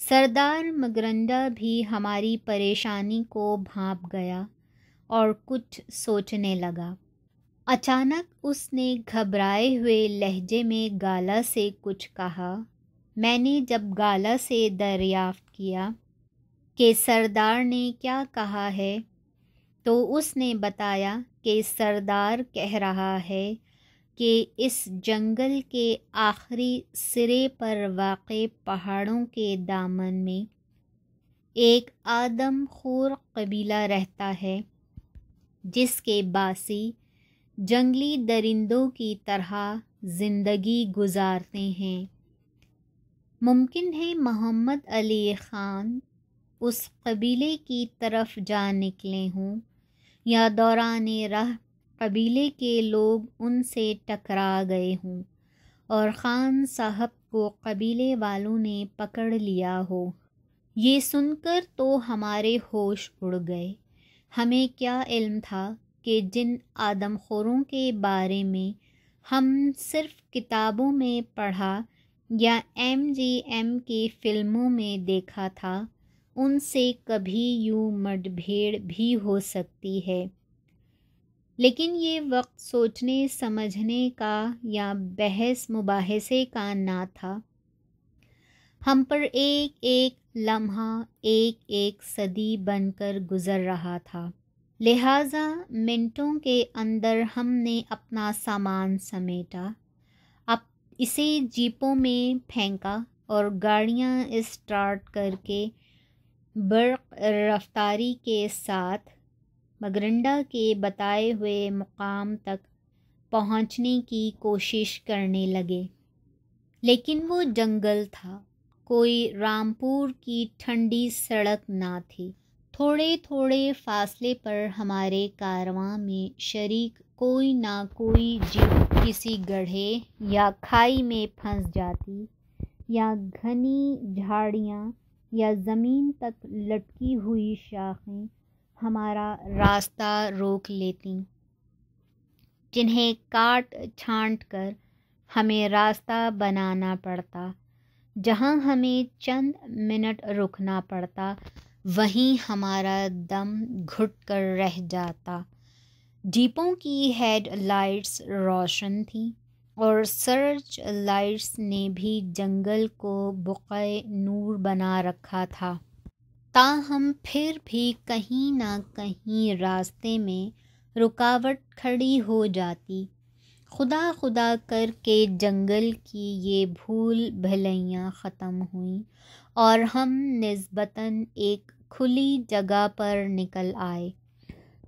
سردار مگرنڈا بھی ہماری پریشانی کو بھانپ گیا اور کچھ سوچنے لگا۔ اچانک اس نے گھبرائے ہوئے لہجے میں گالا سے کچھ کہا۔ میں نے جب گالا سے دریافت کیا کہ سردار نے کیا کہا ہے تو اس نے بتایا کہ سردار کہہ رہا ہے کہ اس جنگل کے آخری سرے پر واقع پہاڑوں کے دامن میں ایک آدم خور قبیلہ رہتا ہے جس کے باسی جنگلی درندوں کی طرح زندگی گزارتے ہیں۔ ممکن ہے محمد علی خان اس قبیلے کی طرف جا نکلے ہوں یا دوران راہ قبیلے کے لوگ ان سے ٹکرا گئے ہوں اور خان صاحب کو قبیلے والوں نے پکڑ لیا ہو۔ یہ سن کر تو ہمارے ہوش اڑ گئے۔ ہمیں کیا علم تھا کہ جن آدم خوروں کے بارے میں ہم صرف کتابوں میں پڑھا یا MGM کی فلموں میں دیکھا تھا ان سے کبھی یوں مڈ بھیڑ بھی ہو سکتی ہے۔ لیکن یہ وقت سوچنے سمجھنے کا یا بحث مباحثے کا نہ تھا۔ ہم پر ایک ایک لمحہ ایک ایک صدی بن کر گزر رہا تھا، لہٰذا منٹوں کے اندر ہم نے اپنا سامان سمیٹا، اب اسے جیپوں میں پھینکا اور گاڑیاں اسٹارٹ کر کے برق رفتاری کے ساتھ مگرنڈا کے بتائے ہوئے مقام تک پہنچنے کی کوشش کرنے لگے۔ لیکن وہ جنگل تھا، کوئی رامپور کی ٹھنڈی سڑک نہ تھی۔ تھوڑے تھوڑے فاصلے پر ہمارے کارواں میں شریک کوئی نہ کوئی جیپ کسی گڑھے یا کھائی میں پھنس جاتی یا گھنی جھاڑیاں یا زمین تک لٹکی ہوئی شاخیں ہمارا راستہ روک لیتیں، جنہیں کاٹ چھانٹ کر ہمیں راستہ بنانا پڑتا۔ جہاں ہمیں چند منٹ رکنا پڑتا وہیں ہمارا دم گھٹ کر رہ جاتا۔ جیپوں کی ہیڈ لائٹس روشن تھیں اور سرچ لائٹس نے بھی جنگل کو بقعہ نور بنا رکھا تھا۔ تاہم پھر بھی کہیں نہ کہیں راستے میں رکاوٹ کھڑی ہو جاتی۔ خدا خدا کر کے جنگل کی یہ بھول بھلیاں ختم ہوئیں اور ہم نسبتاً ایک کھلی جگہ پر نکل آئے۔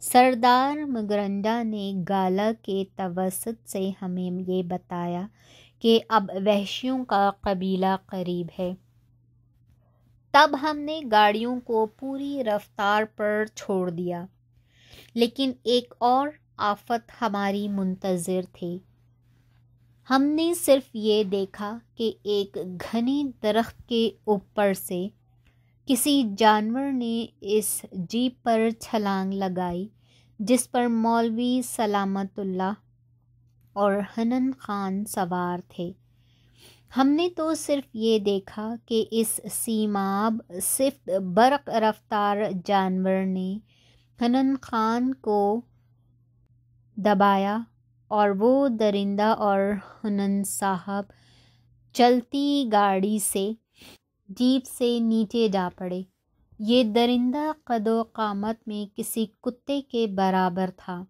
سردار مگرنڈا نے گالا کے توسط سے ہمیں یہ بتایا کہ اب وحشیوں کا قبیلہ قریب ہے۔ تب ہم نے گاڑیوں کو پوری رفتار پر چھوڑ دیا، لیکن ایک اور آفت ہماری منتظر تھی۔ ہم نے صرف یہ دیکھا کہ ایک گھنے درخت کے اوپر سے کسی جانور نے اس جیپ پر چھلانگ لگائی جس پر مولوی سلامت اللہ اور حنن خان سوار تھے۔ ہم نے تو صرف یہ دیکھا کہ اس سیماب صفت برق رفتار جانور نے حنن خان کو دبایا اور وہ درندہ اور حنن صاحب چلتی گاڑی سے جیپ سے نیچے جا پڑے۔ یہ درندہ قد و قامت میں کسی کتے کے برابر تھا۔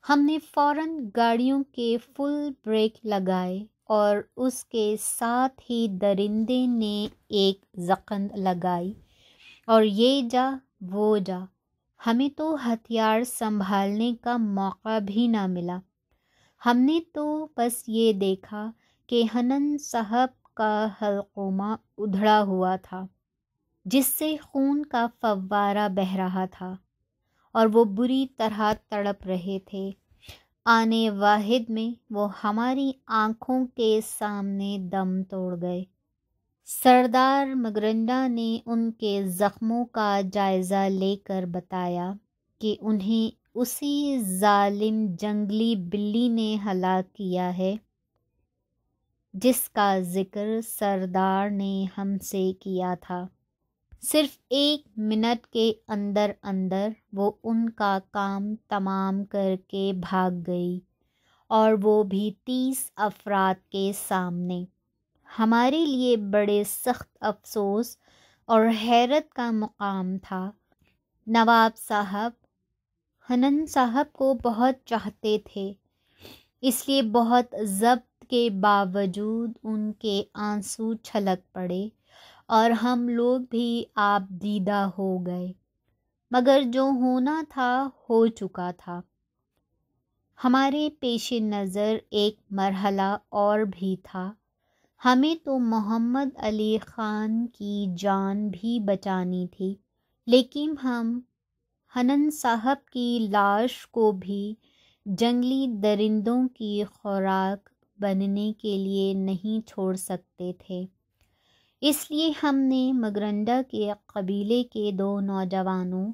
ہم نے فوراً گاڑیوں کے فل بریک لگائے اور اس کے ساتھ ہی درندے نے ایک زقند لگائی اور یہ جا وہ جا، ہمیں تو ہتھیار سنبھالنے کا موقع بھی نہ ملا۔ ہم نے تو بس یہ دیکھا کہ حنن صاحب کا حلقومہ ادھڑا ہوا تھا جس سے خون کا فوارہ بہہ رہا تھا اور وہ بری طرح تڑپ رہے تھے۔ آنے واحد میں وہ ہماری آنکھوں کے سامنے دم توڑ گئے۔ سردار مگرنڈا نے ان کے زخموں کا جائزہ لے کر بتایا کہ انہیں اسی ظالم جنگلی بلی نے ہلاک کیا ہے جس کا ذکر سردار نے ہم سے کیا تھا۔ صرف 1 منٹ کے اندر اندر وہ ان کا کام تمام کر کے بھاگ گئی، اور وہ بھی 30 افراد کے سامنے۔ ہمارے لیے بڑے سخت افسوس اور حیرت کا مقام تھا۔ نواب صاحب حنن صاحب کو بہت چاہتے تھے، اس لیے بہت ضبط کے باوجود ان کے آنسو چھلک پڑے اور ہم لوگ بھی آپ دیدہ ہو گئے، مگر جو ہونا تھا ہو چکا تھا۔ ہمارے پیش نظر ایک مرحلہ اور بھی تھا۔ ہمیں تو محمد علی خان کی جان بھی بچانی تھی، لیکن ہم حنن صاحب کی لاش کو بھی جنگلی درندوں کی خوراک بننے کے لیے نہیں چھوڑ سکتے تھے۔ اس لیے ہم نے مگرنڈا کے قبیلے کے 2 نوجوانوں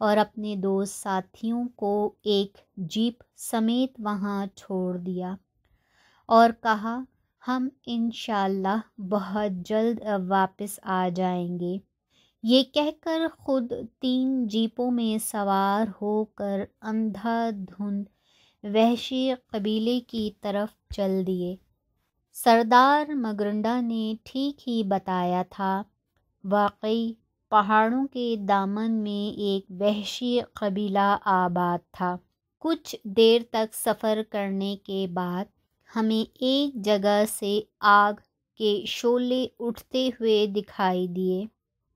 اور اپنے 2 ساتھیوں کو ایک جیپ سمیت وہاں چھوڑ دیا اور کہا ہم انشاءاللہ بہت جلد واپس آ جائیں گے۔ یہ کہہ کر خود 3 جیپوں میں سوار ہو کر اندھا دھند وحشی قبیلے کی طرف چل دیے۔ سردار مگرنڈا نے ٹھیک ہی بتایا تھا، واقعی پہاڑوں کے دامن میں ایک وحشی قبیلہ آباد تھا۔ کچھ دیر تک سفر کرنے کے بعد ہمیں ایک جگہ سے آگ کے شعلے اٹھتے ہوئے دکھائی دیے۔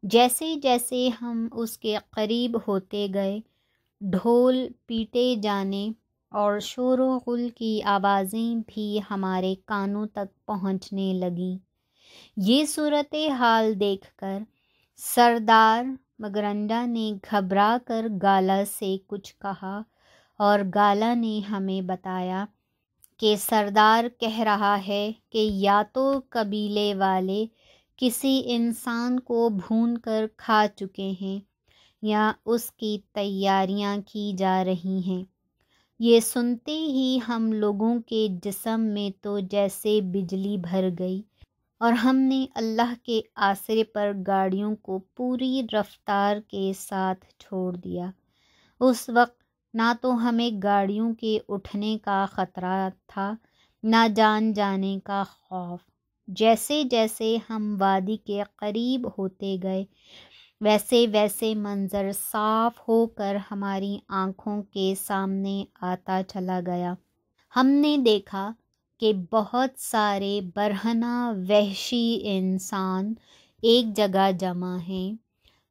جیسے جیسے ہم اس کے قریب ہوتے گئے، ڈھول پیٹے جانے اور شور و غل کی آوازیں بھی ہمارے کانوں تک پہنچنے لگیں۔ یہ صورتحال دیکھ کر سردار مگرنڈا نے گھبرا کر گالا سے کچھ کہا، اور گالا نے ہمیں بتایا کہ سردار کہہ رہا ہے کہ یا تو قبیلے والے کسی انسان کو بھون کر کھا چکے ہیں یا اس کی تیاریاں کی جا رہی ہیں۔ یہ سنتے ہی ہم لوگوں کے جسم میں تو جیسے بجلی بھر گئی، اور ہم نے اللہ کے آسرے پر گاڑیوں کو پوری رفتار کے ساتھ چھوڑ دیا۔ اس وقت نہ تو ہمیں گاڑیوں کے اٹھنے کا خطرہ تھا، نہ جان جانے کا خوف۔ جیسے جیسے ہم وادی کے قریب ہوتے گئے، ویسے ویسے منظر صاف ہو کر ہماری آنکھوں کے سامنے آتا چلا گیا۔ ہم نے دیکھا کہ بہت سارے برہنہ وحشی انسان ایک جگہ جمع ہیں۔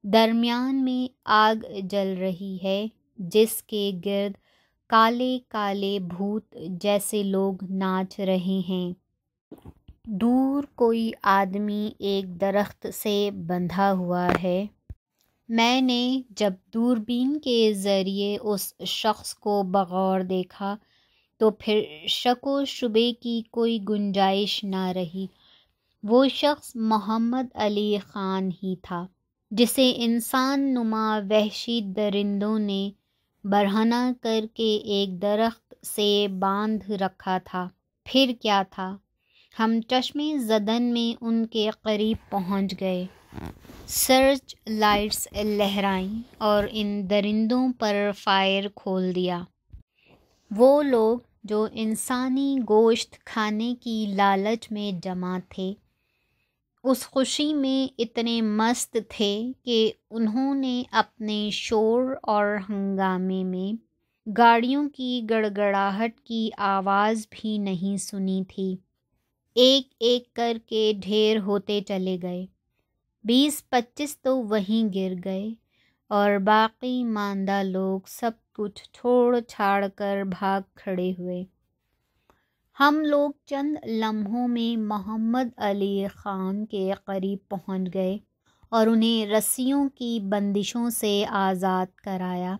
درمیان میں آگ جل رہی ہے، جس کے گرد کالے کالے بھوت جیسے لوگ ناچ رہے ہیں۔ دور کوئی آدمی ایک درخت سے بندھا ہوا ہے۔ میں نے جب دوربین کے ذریعے اس شخص کو بغور دیکھا تو پھر شک و شبے کی کوئی گنجائش نہ رہی۔ وہ شخص محمد علی خان ہی تھا، جسے انسان نما وحشی درندوں نے برہنہ کر کے ایک درخت سے باندھ رکھا تھا۔ پھر کیا تھا؟ ہم چشمِ زدن میں ان کے قریب پہنچ گئے، سرچ لائٹس لہرائیں اور ان درندوں پر فائر کھول دیا۔ وہ لوگ جو انسانی گوشت کھانے کی لالچ میں جمع تھے، اس خوشی میں اتنے مست تھے کہ انہوں نے اپنے شور اور ہنگامے میں گاڑیوں کی گڑگڑاہٹ کی آواز بھی نہیں سنی تھی۔ ایک ایک کر کے ڈھیر ہوتے چلے گئے، 20-25 تو وہیں گر گئے، اور باقی ماندہ لوگ سب کچھ چھوڑ چھاڑ کر بھاگ کھڑے ہوئے۔ ہم لوگ چند لمحوں میں محمد علی خان کے قریب پہنچ گئے اور انہیں رسیوں کی بندشوں سے آزاد کرایا۔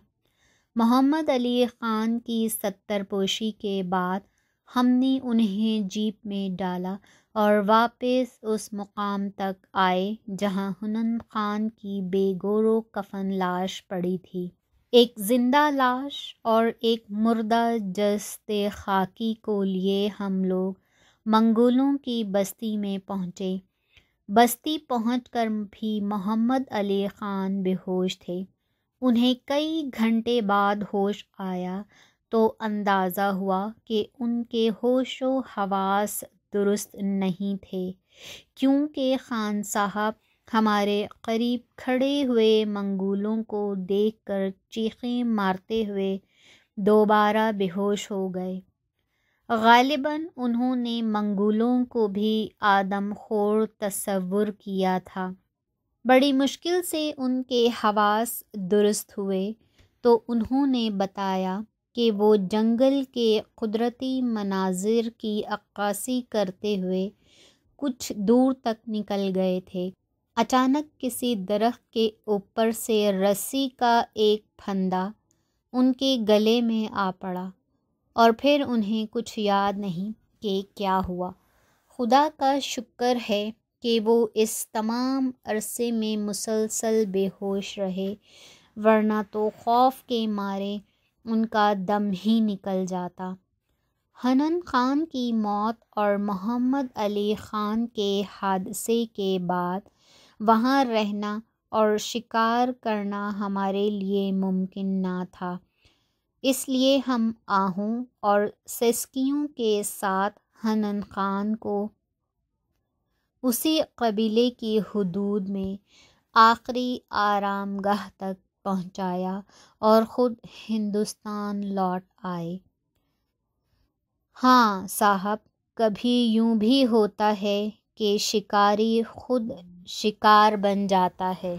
محمد علی خان کی 70 پوشی کے بعد ہم نے انہیں جیپ میں ڈالا اور واپس اس مقام تک آئے جہاں حنن خان کی بے گور و کفن لاش پڑی تھی۔ ایک زندہ لاش اور ایک مردہ جسد خاکی کو لیے ہم لوگ منگولوں کی بستی میں پہنچے۔ بستی پہنچ کر بھی محمد علی خان بے ہوش تھے۔ انہیں کئی گھنٹے بعد ہوش آیا تو اندازہ ہوا کہ ان کے ہوش و حواس درست نہیں تھے، کیونکہ خان صاحب ہمارے قریب کھڑے ہوئے منگولوں کو دیکھ کر چیخیں مارتے ہوئے دوبارہ بے ہوش ہو گئے۔ غالباً انہوں نے منگولوں کو بھی آدم خور تصور کیا تھا۔ بڑی مشکل سے ان کے حواس درست ہوئے تو انہوں نے بتایا کہ وہ جنگل کے قدرتی مناظر کی عکاسی کرتے ہوئے کچھ دور تک نکل گئے تھے۔ اچانک کسی درخت کے اوپر سے رسی کا ایک پھندا ان کے گلے میں آ پڑا، اور پھر انہیں کچھ یاد نہیں کہ کیا ہوا۔ خدا کا شکر ہے کہ وہ اس تمام عرصے میں مسلسل بے ہوش رہے، ورنہ تو خوف کے مارے ان کا دم ہی نکل جاتا۔ حنن خان کی موت اور محمد علی خان کے حادثے کے بعد وہاں رہنا اور شکار کرنا ہمارے لیے ممکن نہ تھا، اس لیے ہم آہوں اور سسکیوں کے ساتھ حنن خان کو اسی قبیلے کی حدود میں آخری آرام گاہ تک پہنچایا اور خود ہندوستان لوٹ آئے۔ ہاں صاحب، کبھی یوں بھی ہوتا ہے کہ شکاری خود شکار بن جاتا ہے۔